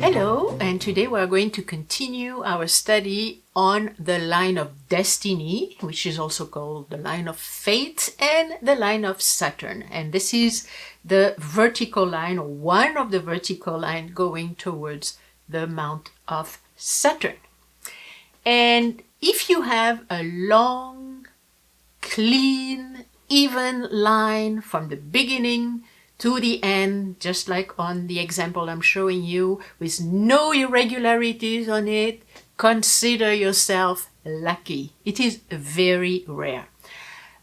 Hello, and today we are going to continue our study on the line of destiny, which is also called the line of fate and the line of Saturn. And this is the vertical line, or one of the vertical lines going towards the Mount of Saturn. And if you have a long, clean, even line from the beginning to the end, just like on the example I'm showing you, with no irregularities on it, consider yourself lucky. It is very rare.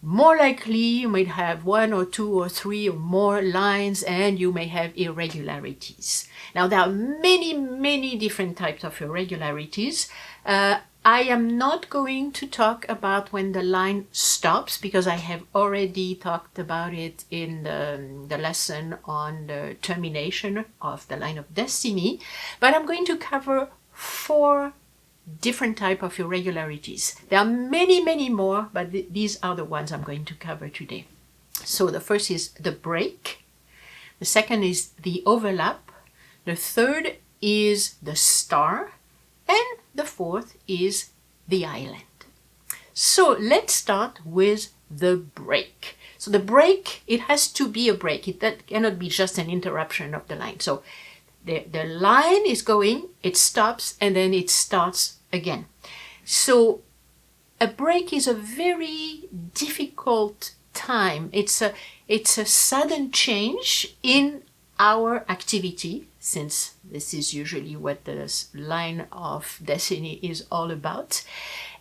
More likely, you might have 1 or 2 or 3 or more lines, and you may have irregularities. Now, there are many different types of irregularities. I am not going to talk about when the line stops, because I have already talked about it in the lesson on the termination of the line of destiny. But I'm going to cover 4 different types of irregularities. There are many more, but these are the ones I'm going to cover today. So the first is the break. The second is the overlap. The third is the star. And the fourth is the island. So let's start with the break. So the break, it has to be a break. That cannot be just an interruption of the line. So the line is going, it stops, and then it starts again. So a break is a very difficult time. It's a sudden change in our activity, since this is usually what the line of destiny is all about.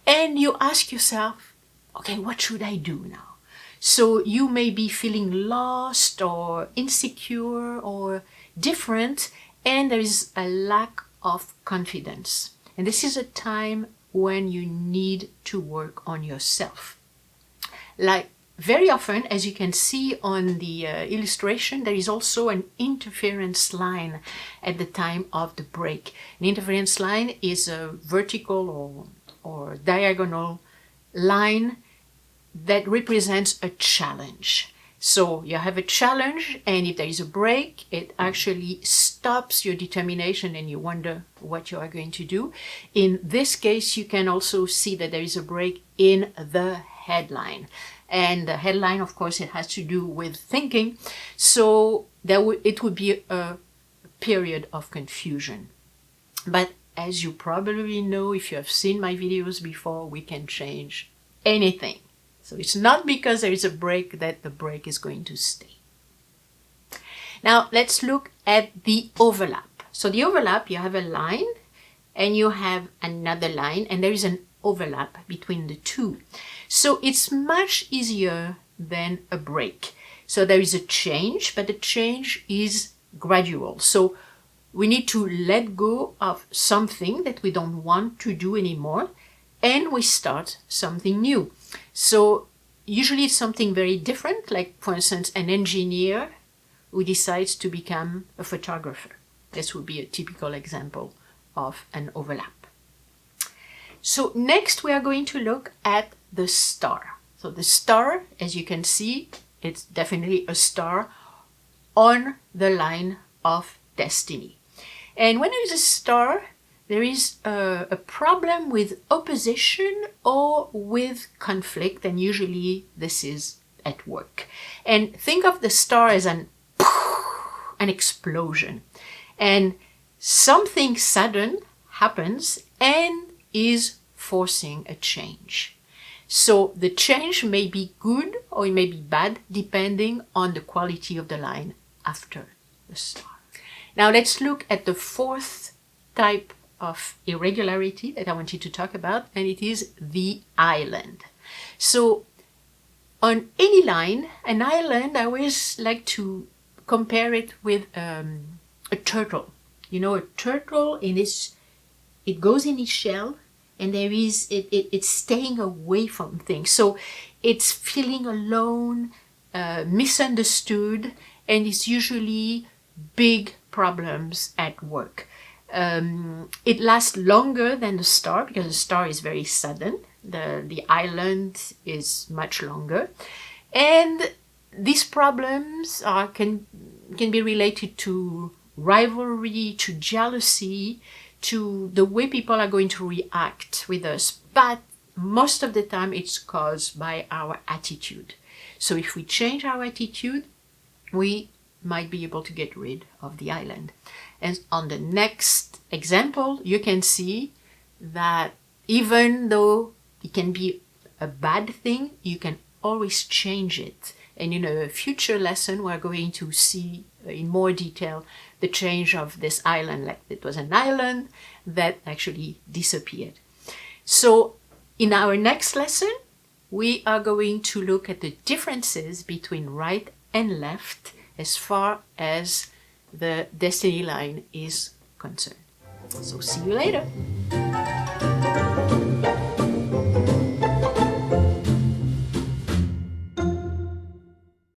And you ask yourself, okay, what should I do now? So you may be feeling lost or insecure or different, and there is a lack of confidence. And this is a time when you need to work on yourself. Like very often, as you can see on the illustration, there is also an interference line at the time of the break. An interference line is a vertical or diagonal line that represents a challenge. So you have a challenge, and if there is a break, it actually stops your determination and you wonder what you are going to do. In this case, you can also see that there is a break in the headline. And the headline, of course, it has to do with thinking. So it would be a period of confusion. But as you probably know, if you have seen my videos before, we can change anything. So it's not because there is a break that the break is going to stay. Now let's look at the overlap. So the overlap, you have a line and you have another line, and there is an overlap between the two. So it's much easier than a break. So there is a change, but the change is gradual. So we need to let go of something that we don't want to do anymore, and we start something new. So usually it's something very different, like for instance, an engineer who decides to become a photographer. This would be a typical example of an overlap. So next we are going to look at the star. So the star, as you can see, it's definitely a star on the line of destiny. And when there is a star, there is a problem with opposition or with conflict, and usually this is at work. And think of the star as an explosion. And something sudden happens and is forcing a change. So the change may be good or it may be bad, depending on the quality of the line after the star. Now let's look at the fourth type of irregularity that I wanted to talk about, and it is the island. So on any line, an island, I always like to compare it with a turtle. You know, a turtle, it goes in its shell, and it's staying away from things. So it's feeling alone, misunderstood, and it's usually big problems at work. It lasts longer than the star, because the star is very sudden. The island is much longer. And these problems can can be related to rivalry, to jealousy, to the way people are going to react with us. But most of the time it's caused by our attitude. So if we change our attitude, we might be able to get rid of the island. And on the next example, you can see that even though it can be a bad thing, you can always change it. And in a future lesson, we're going to see in more detail the change of this island. Like it was an island that actually disappeared. So in our next lesson, we are going to look at the differences between right and left as far as the destiny line is concerned. So see you later.